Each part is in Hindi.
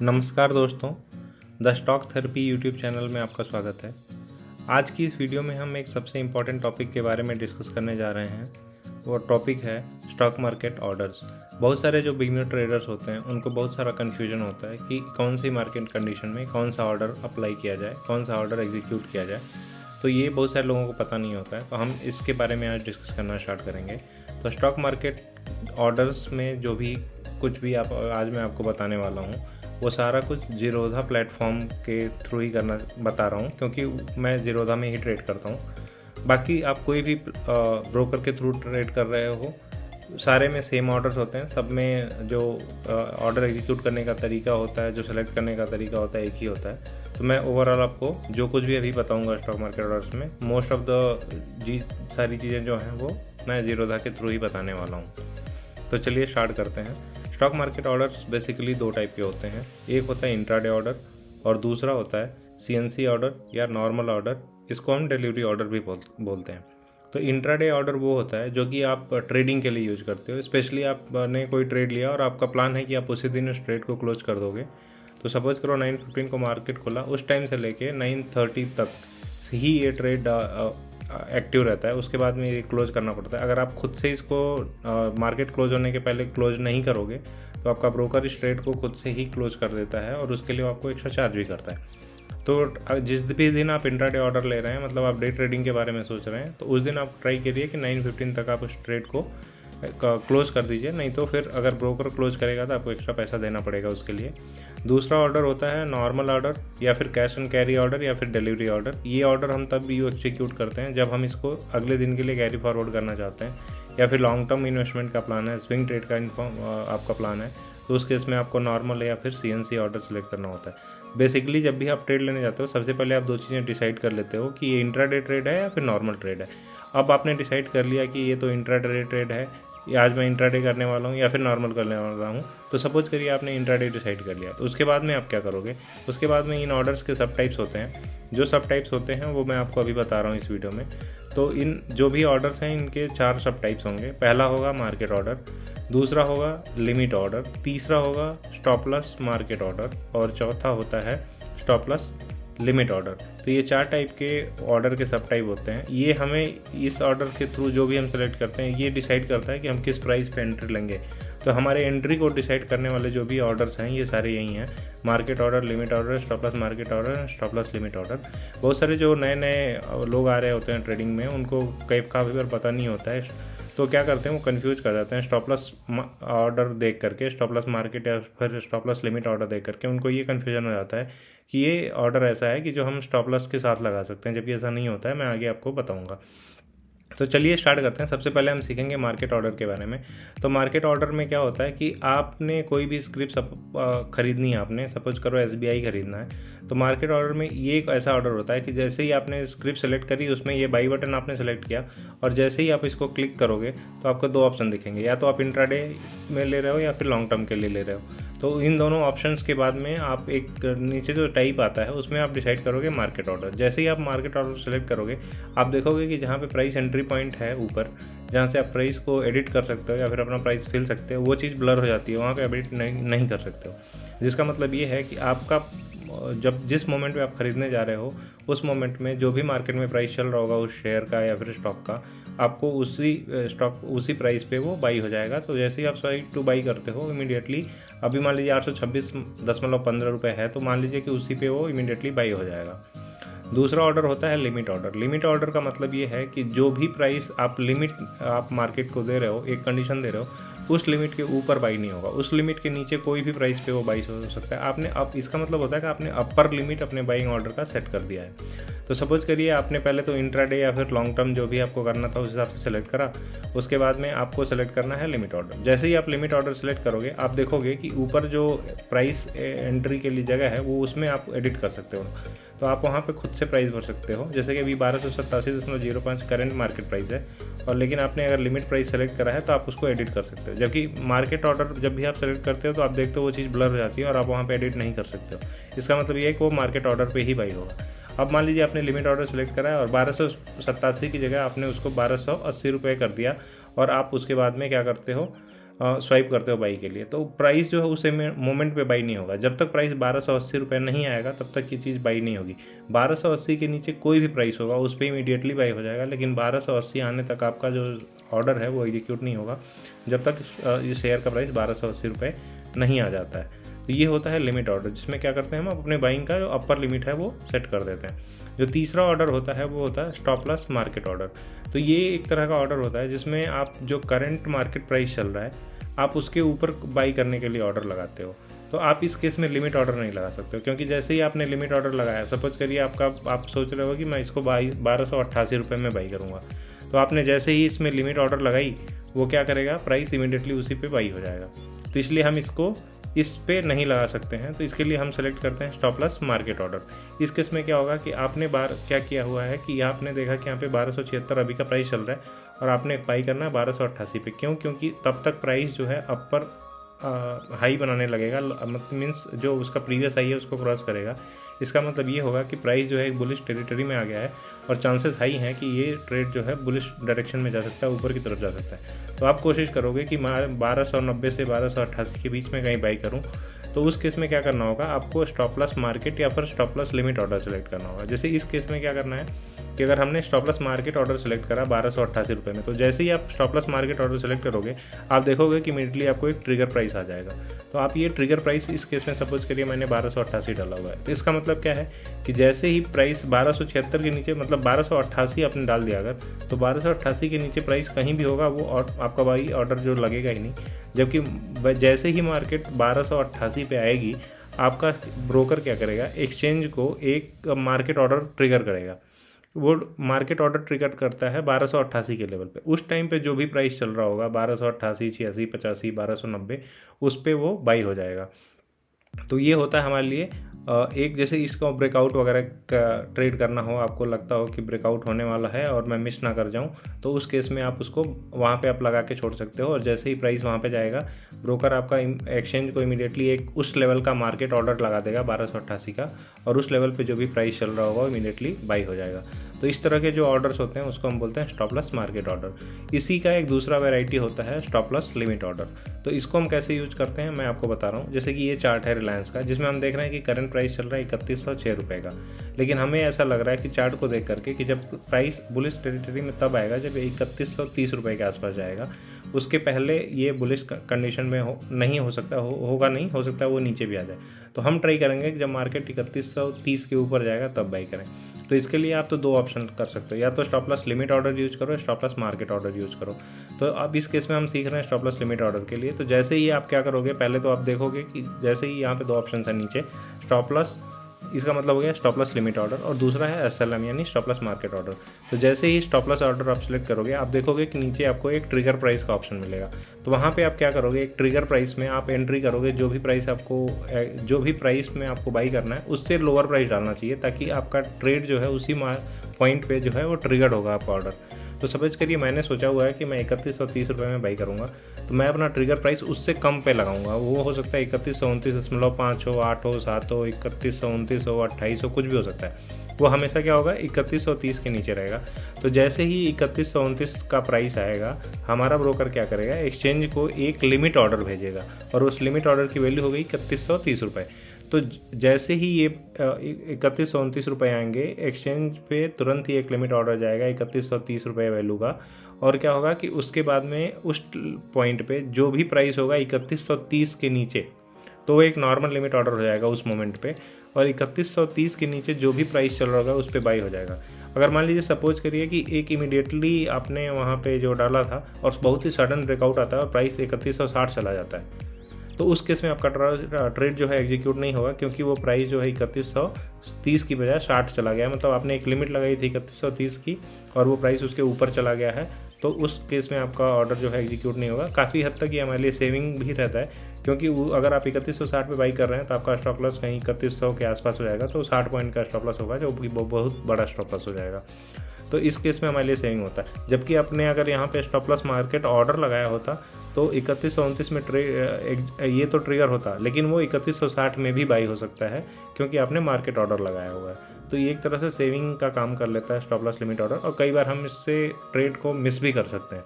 नमस्कार दोस्तों, the stock therapy YouTube channel में आपका स्वागत है। आज की इस वीडियो में हम एक सबसे इम्पॉर्टेंट टॉपिक के बारे में डिस्कस करने जा रहे हैं। वो टॉपिक है स्टॉक मार्केट ऑर्डर्स। बहुत सारे जो बिगिनर ट्रेडर्स होते हैं उनको बहुत सारा कन्फ्यूजन होता है कि कौन सी मार्केट कंडीशन में कौन सा ऑर्डर अप्लाई किया जाए, कौन सा ऑर्डर एग्जीक्यूट किया जाए। तो ये बहुत सारे लोगों को पता नहीं होता है, तो हम इसके बारे में आज डिस्कस करना स्टार्ट करेंगे। तो स्टॉक मार्केट ऑर्डर्स में जो भी कुछ भी आज मैं आपको बताने वाला हूँ वो सारा कुछ जीरोधा प्लेटफॉर्म के थ्रू ही करना बता रहा हूँ, क्योंकि मैं जीरोधा में ही ट्रेड करता हूँ। बाकी आप कोई भी ब्रोकर के थ्रू ट्रेड कर रहे हो, सारे में सेम ऑर्डर्स होते हैं। सब में जो ऑर्डर एग्जीक्यूट करने का तरीका होता है, जो सेलेक्ट करने का तरीका होता है, एक ही होता है। तो मैं ओवरऑल आपको जो कुछ भी अभी बताऊंगा स्टॉक मार्केट ऑर्डर्स में, मोस्ट ऑफ द सारी चीज़ें जो हैं वो मैं जीरोधा के थ्रू ही बताने वाला हूँ। तो चलिए स्टार्ट करते हैं। स्टॉक मार्केट ऑर्डर्स बेसिकली दो टाइप के होते हैं। एक होता है इंट्राडे ऑर्डर और दूसरा होता है सीएनसी ऑर्डर या नॉर्मल ऑर्डर। इसको हम डिलीवरी ऑर्डर भी बोलते हैं। तो इंट्राडे ऑर्डर वो होता है जो कि आप ट्रेडिंग के लिए यूज करते हो। स्पेशली आपने कोई ट्रेड लिया और आपका प्लान है कि आप उसी दिन उस ट्रेड को क्लोज कर दोगे। तो सपोज करो 9:15 को मार्केट खुला, उस टाइम से लेके 9:30 तक ही ये ट्रेड एक्टिव रहता है। उसके बाद में ये क्लोज करना पड़ता है। अगर आप खुद से इसको मार्केट क्लोज होने के पहले क्लोज नहीं करोगे तो आपका ब्रोकर इस ट्रेड को खुद से ही क्लोज कर देता है और उसके लिए आपको एक्स्ट्रा चार्ज भी करता है। तो जिस भी दिन आप इंट्राडे ऑर्डर ले रहे हैं, मतलब आप डे ट्रेडिंग के बारे में सोच रहे हैं, तो उस दिन आप ट्राई करिए कि 9:15 तक आप उस ट्रेड को क्लोज कर दीजिए। नहीं तो फिर अगर ब्रोकर क्लोज करेगा तो आपको एक्स्ट्रा पैसा देना पड़ेगा उसके लिए। दूसरा ऑर्डर होता है नॉर्मल ऑर्डर या फिर कैश एंड कैरी ऑर्डर या फिर डिलीवरी ऑर्डर। ये ऑर्डर हम तब भी एग्जीक्यूट करते हैं जब हम इसको अगले दिन के लिए कैरी फॉरवर्ड करना चाहते हैं या फिर लॉन्ग टर्म इन्वेस्टमेंट का प्लान है, स्विंग ट्रेड का आपका प्लान है, तो उस केस में आपको नॉर्मल या फिर सीएनसी ऑर्डर सेलेक्ट करना होता है। बेसिकली जब भी आप ट्रेड लेने जाते हो, सबसे पहले आप दो चीज़ें डिसाइड कर लेते हो कि ये इंट्राडे ट्रेड है या फिर नॉर्मल ट्रेड है। अब आपने डिसाइड कर लिया कि ये तो इंट्राडे ट्रेड है, आज मैं इंट्राडे करने वाला हूँ या फिर नॉर्मल करने वाला हूँ। तो सपोज करिए आपने इंट्राडे डिसाइड कर लिया, तो उसके बाद में आप क्या करोगे? उसके बाद में इन ऑर्डर्स के सब टाइप्स होते हैं। जो सब टाइप्स होते हैं वो मैं आपको अभी बता रहा हूँ इस वीडियो में। तो इन जो भी ऑर्डर्स हैं इनके 4 सब टाइप्स होंगे। पहला होगा मार्केट ऑर्डर, दूसरा होगा लिमिट ऑर्डर, तीसरा होगा स्टॉप लॉस मार्केट ऑर्डर और चौथा होता है स्टॉप लॉस लिमिट ऑर्डर। तो ये 4 टाइप के ऑर्डर के सब टाइप होते हैं। ये हमें इस ऑर्डर के थ्रू जो भी हम सेलेक्ट करते हैं ये डिसाइड करता है कि हम किस प्राइस पे एंट्री लेंगे। तो हमारे एंट्री को डिसाइड करने वाले जो भी ऑर्डर्स हैं ये सारे यही हैं: market order, limit order, stop loss market order, stop loss limit order. बहुत सारे जो नए नए लोग आ रहे होते हैं ट्रेडिंग में, उनको काफ़ी बार पता नहीं होता है, तो क्या करते हैं वो कंफ्यूज कर जाते हैं। स्टॉप लॉस ऑर्डर देख करके, स्टॉप लॉस मार्केट या फिर स्टॉप लॉस लिमिट ऑर्डर देख करके उनको ये कन्फ्यूजन हो जाता है कि ये ऑर्डर ऐसा है कि जो हम स्टॉप लॉस के साथ लगा सकते हैं, जबकि ऐसा नहीं होता है। मैं आगे आपको बताऊंगा। तो चलिए स्टार्ट करते हैं। सबसे पहले हम सीखेंगे मार्केट ऑर्डर के बारे में। तो मार्केट ऑर्डर में क्या होता है कि आपने कोई भी स्क्रिप्ट खरीदनी है, आपने सपोज करो एसबीआई खरीदना है, तो मार्केट ऑर्डर में ये एक ऐसा ऑर्डर होता है कि जैसे ही आपने स्क्रिप्ट सेलेक्ट करी, उसमें ये बाई बटन आपने सेलेक्ट किया और जैसे ही आप इसको क्लिक करोगे तो आपको 2 ऑप्शन दिखेंगे, या तो आप इंट्राडे में ले रहे हो या फिर लॉन्ग टर्म के लिए ले रहे हो। तो इन दोनों ऑप्शंस के बाद में आप एक नीचे जो टाइप आता है उसमें आप डिसाइड करोगे मार्केट ऑर्डर। जैसे ही आप मार्केट ऑर्डर सेलेक्ट करोगे, आप देखोगे कि जहाँ पे प्राइस एंट्री पॉइंट है ऊपर, जहाँ से आप प्राइस को एडिट कर सकते हो या फिर अपना प्राइस फिल सकते हो, वो चीज़ ब्लर हो जाती है, वहाँ पे एडिट नहीं कर सकते हो। जिसका मतलब ये है कि आपका जिस मोमेंट में आप खरीदने जा रहे हो उस मोमेंट में जो भी मार्केट में प्राइस चल रहा होगा उस शेयर का या फिर स्टॉक का, आपको उसी प्राइस पे वो बाई हो जाएगा। तो जैसे ही आप साइड टू बाई करते हो इमीडिएटली, अभी मान लीजिए 826.15 रुपये है, तो मान लीजिए कि उसी पे वो इमीडिएटली बाई हो जाएगा। दूसरा ऑर्डर होता है लिमिट ऑर्डर। लिमिट ऑर्डर का मतलब ये है कि जो भी प्राइस आप मार्केट को दे रहे हो, एक कंडीशन दे रहे हो, उस लिमिट के ऊपर बाई नहीं होगा। उस लिमिट के नीचे कोई भी प्राइस पे वो बाई हो सकता है। आपने अब इसका मतलब होता है कि आपने अपर लिमिट अपने बाइंग ऑर्डर का सेट कर दिया है। तो सपोज करिए आपने पहले तो इंट्राडे या फिर लॉन्ग टर्म जो भी आपको करना था उस हिसाब से सेलेक्ट करा, उसके बाद में आपको सेलेक्ट करना है लिमिट ऑर्डर। जैसे ही आप लिमिट ऑर्डर सेलेक्ट करोगे, आप देखोगे कि ऊपर जो प्राइस एंट्री के लिए जगह है वो उसमें आप एडिट कर सकते हो। तो आप वहाँ पे खुद से प्राइस भर सकते हो। जैसे कि अभी 1287.05 करंट मार्केट प्राइस है, और लेकिन आपने अगर लिमिट प्राइस सेलेक्ट करा है तो आप उसको एडिट कर सकते हो। जबकि मार्केट ऑर्डर जब भी आप सेलेक्ट करते हो तो आप देखते हो वो चीज़ ब्लर हो जाती है और आप वहाँ पे एडिट नहीं कर सकते हो। इसका मतलब ये है कि वो मार्केट ऑर्डर पे ही बाई होगा। अब मान लीजिए आपने लिमिट ऑर्डर सेलेक्ट करा है और 1287 की जगह आपने उसको 1280 रुपये कर दिया, और आप उसके बाद में क्या करते हो, स्वाइप करते हो बाई के लिए, तो प्राइस जो है उस मोमेंट पे बाई नहीं होगा। जब तक प्राइस 1280 रुपये नहीं आएगा तब तक ये चीज़ बाई नहीं होगी। 1280 के नीचे कोई भी प्राइस होगा उस पर इमीडिएटली बाई हो जाएगा, लेकिन 1280 आने तक आपका जो ऑर्डर है वो एग्जीक्यूट नहीं होगा जब तक इस शेयर का प्राइस 1280 रुपये नहीं आ जाता है। तो ये होता है लिमिट ऑर्डर, जिसमें क्या करते हैं हम अपने बाइंग का जो अपर लिमिट है वो सेट कर देते हैं। जो तीसरा ऑर्डर होता है वो होता है स्टॉप लॉस मार्केट ऑर्डर। तो ये एक तरह का ऑर्डर होता है जिसमें आप जो करंट मार्केट प्राइस चल रहा है आप उसके ऊपर बाई करने के लिए ऑर्डर लगाते हो। तो आप इस केस में लिमिट ऑर्डर नहीं लगा सकते हो, क्योंकि जैसे ही आपने लिमिट ऑर्डर लगाया, सपोज करिए आप सोच रहे हो कि मैं इसको 1288 रुपये में बाई करूँगा, तो आपने जैसे ही इसमें लिमिट ऑर्डर लगाई वो क्या करेगा, प्राइस इमीडिएटली उसी पे बाई हो जाएगा। तो इसलिए हम इसको इस पे नहीं लगा सकते हैं। तो इसके लिए हम सेलेक्ट करते हैं स्टॉप लॉस मार्केट ऑर्डर। इस केस में क्या होगा कि आपने क्या किया हुआ है कि आपने देखा कि यहाँ पे 1276 अभी का प्राइस चल रहा है और आपने बाई करना है 1288 पे। क्यों? क्योंकि तब तक प्राइस जो है अपर हाई बनाने लगेगा, मतलब मीन्स जो उसका प्रीवियस हाई है उसको क्रॉस करेगा। इसका मतलब ये होगा कि प्राइस जो है एक बुलिश टेरिटरी में आ गया है और चांसेस हाई हैं कि ये ट्रेड जो है बुलिश डायरेक्शन में जा सकता है, ऊपर की तरफ जा सकता है। तो आप कोशिश करोगे कि मैं 1290 से 1288 के बीच में कहीं बाई करूं। तो उस केस में क्या करना होगा, आपको स्टॉप लॉस मार्केट या फिर stop loss limit order select करना होगा। जैसे इस केस में क्या करना है कि अगर हमने stop loss market order select करा 1288 रुपये में, तो जैसे ही आप stop loss market order select करोगे आप देखोगे कि इमीडिएटली आपको एक ट्रिगर प्राइस आ जाएगा। तो आप ये ट्रिगर प्राइस इस केस में सपोज करिए मैंने 1288 डाला हुआ है, तो इसका मतलब क्या है कि जैसे ही प्राइस 1276 के नीचे, मतलब 1288 आपने डाल दिया अगर, तो 1288 के नीचे प्राइस कहीं भी होगा वो आपका बाई ऑर्डर जो लगेगा ही नहीं। जबकि जैसे ही मार्केट 1288 पे आएगी आपका ब्रोकर क्या करेगा, एक्सचेंज को एक मार्केट ऑर्डर ट्रिगर करेगा। वो मार्केट ऑर्डर ट्रिगर करता है 1288 के लेवल पे। उस टाइम पे जो भी प्राइस चल रहा होगा 1288, 86, 85, 1290, उस पे वो बाई हो जाएगा। तो ये होता है हमारे लिए एक, जैसे इसको ब्रेकआउट वगैरह का ट्रेड करना हो, आपको लगता हो कि ब्रेकआउट होने वाला है और मैं मिस ना कर जाऊं, तो उस केस में आप उसको वहां पे आप लगा के छोड़ सकते हो। और जैसे ही प्राइस वहां पे जाएगा ब्रोकर आपका एक्सचेंज को इमीडिएटली एक उस लेवल का मार्केट ऑर्डर लगा देगा 1288 का, और उस लेवल पे जो भी प्राइस चल रहा होगा इमीडिएटली बाई हो जाएगा। तो इस तरह के जो ऑर्डर्स होते हैं उसको हम बोलते हैं स्टॉप लॉस मार्केट ऑर्डर। इसी का एक दूसरा वैरायटी होता है स्टॉप लॉस लिमिट ऑर्डर। तो इसको हम कैसे यूज करते हैं मैं आपको बता रहा हूँ। जैसे कि ये चार्ट है रिलायंस का, जिसमें हम देख रहे हैं कि करंट प्राइस चल रहा है 3106 रुपये का, लेकिन हमें ऐसा लग रहा है कि चार्ट को देख करके कि जब प्राइस बुलिश टेरिटरी में तब आएगा जब 3130 रुपये के आसपास जाएगा। उसके पहले ये बुलिश कंडीशन में नहीं हो सकता, होगा नहीं, हो सकता है वो नीचे भी आ जाए। तो हम ट्राई करेंगे कि जब मार्केट 3130 के ऊपर जाएगा तब बाई करें। तो इसके लिए आप तो दो ऑप्शन कर सकते हो, या तो stop loss limit order use करो, stop loss market order use करो। तो अब इस केस में हम सीख रहे हैं स्टॉप लॉस लिमिट ऑर्डर के लिए। तो जैसे ही आप क्या करोगे, पहले तो आप देखोगे कि जैसे ही यहाँ पे दो ऑप्शन है नीचे, स्टॉप लॉस, इसका मतलब हो गया स्टॉप लॉस लिमिट ऑर्डर, और दूसरा है SLM यानी स्टॉप लॉस मार्केट ऑर्डर। तो जैसे ही स्टॉप लॉस ऑर्डर आप सिलेक्ट करोगे आप देखोगे कि नीचे आपको एक ट्रिगर प्राइस का ऑप्शन मिलेगा। तो वहाँ पे आप क्या करोगे, एक ट्रिगर प्राइस में आप एंट्री करोगे, जो भी प्राइस में आपको बाई करना है उससे लोअर प्राइस डालना चाहिए, ताकि आपका ट्रेड जो है उसी पॉइंट पे जो है वो ट्रिगर्ड होगा आपका ऑर्डर। तो सपोज करिए मैंने सोचा हुआ है कि मैं 3130 रुपये में बाई करूँगा, तो मैं अपना ट्रिगर प्राइस उससे कम पे लगाऊंगा। वो हो सकता है 3129.5 हो, 8 हो, 7 हो, 3129 हो, 28 हो, कुछ भी हो सकता है। वो हमेशा क्या होगा 3130 के नीचे रहेगा। तो जैसे ही 3129 का प्राइस आएगा, हमारा ब्रोकर क्या करेगा, एक्सचेंज को एक लिमिट ऑर्डर भेजेगा, और उस लिमिट ऑर्डर की वैल्यू हो गई 3130 रुपये। तो जैसे ही ये 3129 रुपये आएंगे, एक्सचेंज पे तुरंत ही एक लिमिट ऑर्डर जाएगा 3130 रुपये वैल्यू का। और क्या होगा कि उसके बाद में उस पॉइंट पे जो भी प्राइस होगा 3130 के नीचे, तो वो एक नॉर्मल लिमिट ऑर्डर हो जाएगा उस मोमेंट पे, और 3130 के नीचे जो भी प्राइस चल रहा होगा उस पर बाई हो जाएगा। अगर मान लीजिए सपोज करिए कि एक इमीडिएटली आपने वहाँ पे जो डाला था और बहुत ही सडन ब्रेकआउट आता है और प्राइस 3160 चला जाता है, तो उस केस में आपका ट्रेड जो है एग्जीक्यूट नहीं होगा, क्योंकि वो प्राइस जो है 3130 की बजाय 60 चला गया। मतलब आपने एक लिमिट लगाई थी 3130 की और वो प्राइस उसके ऊपर चला गया है, तो उस केस में आपका ऑर्डर जो है एग्जीक्यूट नहीं होगा। काफ़ी हद तक ये हमारे लिए सेविंग भी रहता है, क्योंकि अगर आप 3160 पे बाई कर रहे हैं तो आपका स्टॉप लॉस कहीं 3100 के आसपास हो जाएगा, तो 60 पॉइंट का स्टॉप लॉस होगा, जो बहुत बड़ा स्टॉप लॉस हो जाएगा। तो इस केस में हमारे लिए सेविंग होता है। जबकि आपने अगर यहाँ पे स्टॉप लॉस मार्केट ऑर्डर लगाया होता तो 3129 में ये तो ट्रिगर होता, लेकिन वो 3160 में भी बाई हो सकता है, क्योंकि आपने मार्केट ऑर्डर लगाया हुआ है। तो ये एक तरह से सेविंग का काम कर लेता है स्टॉप लॉस लिमिट ऑर्डर, और कई बार हम इससे ट्रेड को मिस भी कर सकते हैं।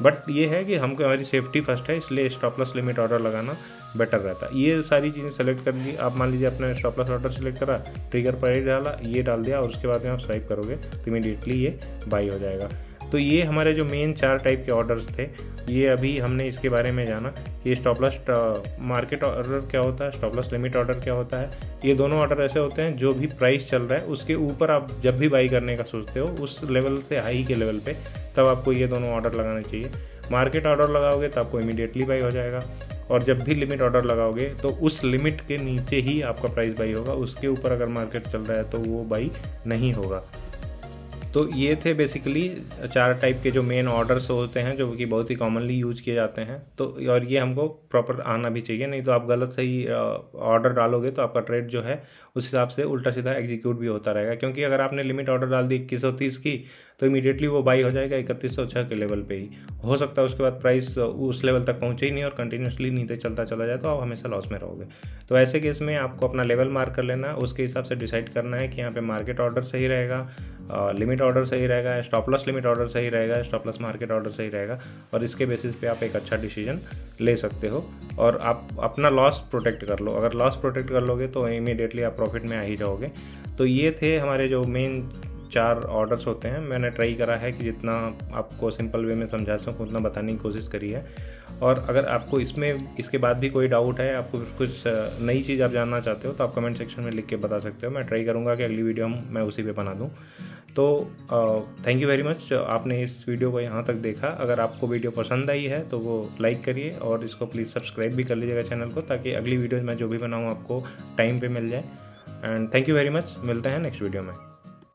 बट ये है कि हमको हमारी सेफ्टी फर्स्ट है, इसलिए स्टॉप लॉस लिमिट ऑर्डर लगाना बेटर रहता है। ये सारी चीज़ें सेलेक्ट कर ली आप, मान लीजिए आपने स्टॉप लॉस ऑर्डर सेलेक्ट करा, ट्रिगर प्राइस डाला, ये डाल दिया और उसके बाद में आप स्वाइप करोगे तो इमीडिएटली ये बाई हो जाएगा। तो ये हमारे जो मेन 4 टाइप के ऑर्डर्स थे, ये अभी हमने इसके बारे में जाना कि स्टॉप लॉस मार्केट ऑर्डर क्या होता है, स्टॉप लॉस लिमिट ऑर्डर क्या होता है। ये दोनों ऑर्डर ऐसे होते हैं जो भी प्राइस चल रहा है उसके ऊपर आप जब भी बाई करने का सोचते हो, उस लेवल से हाई के लेवल पे, तब आपको ये दोनों ऑर्डर लगाने चाहिए। मार्केट ऑर्डर लगाओगे तो आपको इमीडिएटली बाई हो जाएगा, और जब भी लिमिट ऑर्डर लगाओगे तो उस लिमिट के नीचे ही आपका प्राइस बाई होगा, उसके ऊपर अगर मार्केट चल रहा है तो वो बाई नहीं होगा। तो ये थे बेसिकली 4 टाइप के जो मेन ऑर्डर्स होते हैं, जो कि बहुत ही कॉमनली यूज किए जाते हैं। तो और ये हमको प्रॉपर आना भी चाहिए, नहीं तो आप गलत सही ऑर्डर डालोगे तो आपका ट्रेड जो है उस हिसाब से उल्टा सीधा एग्जीक्यूट भी होता रहेगा। क्योंकि अगर आपने लिमिट ऑर्डर डाल दी 2130 की, तो इमीडिएटली वो बाई हो जाएगा 3106 के लेवल पे ही। हो सकता है उसके बाद प्राइस उस लेवल तक पहुँचे ही नहीं और कंटिन्यूसली नीचे चलता चला जाए, तो आप हमेशा लॉस में रहोगे। तो ऐसे केस में आपको अपना लेवल मार्क कर लेना, उसके हिसाब से डिसाइड करना है कि यहाँ पे मार्केट ऑर्डर सही रहेगा, लिमिट ऑर्डर सही रहेगा, स्टॉप लॉस लिमिट ऑर्डर सही रहेगा, स्टॉप लॉस मार्केट ऑर्डर सही रहेगा, और इसके बेसिस पे आप एक अच्छा डिसीजन ले सकते हो और आप अपना लॉस प्रोटेक्ट कर लो। अगर लॉस प्रोटेक्ट कर लोगे तो इमीडिएटली आप प्रॉफिट में आ ही जाओगे। तो ये थे हमारे जो मेन 4 ऑर्डर्स होते हैं। मैंने ट्राई करा है कि जितना आपको सिंपल वे में समझा सकूँ उतना बताने की कोशिश करी है। और अगर आपको इसके बाद भी कोई डाउट है, आपको कुछ नई चीज़ आप जानना चाहते हो, तो आप कमेंट सेक्शन में लिख के बता सकते हो। मैं ट्राई करूँगा कि अगली वीडियो मैं उसी पे बना दूँ। तो थैंक यू वेरी मच, आपने इस वीडियो को यहाँ तक देखा। अगर आपको वीडियो पसंद आई है तो वो लाइक करिए और इसको प्लीज़ सब्सक्राइब भी कर लीजिएगा चैनल को, ताकि अगली वीडियो मैं जो भी बनाऊँ आपको टाइम पे मिल जाए। And thank you very much, मिलते हैं नेक्स्ट वीडियो में।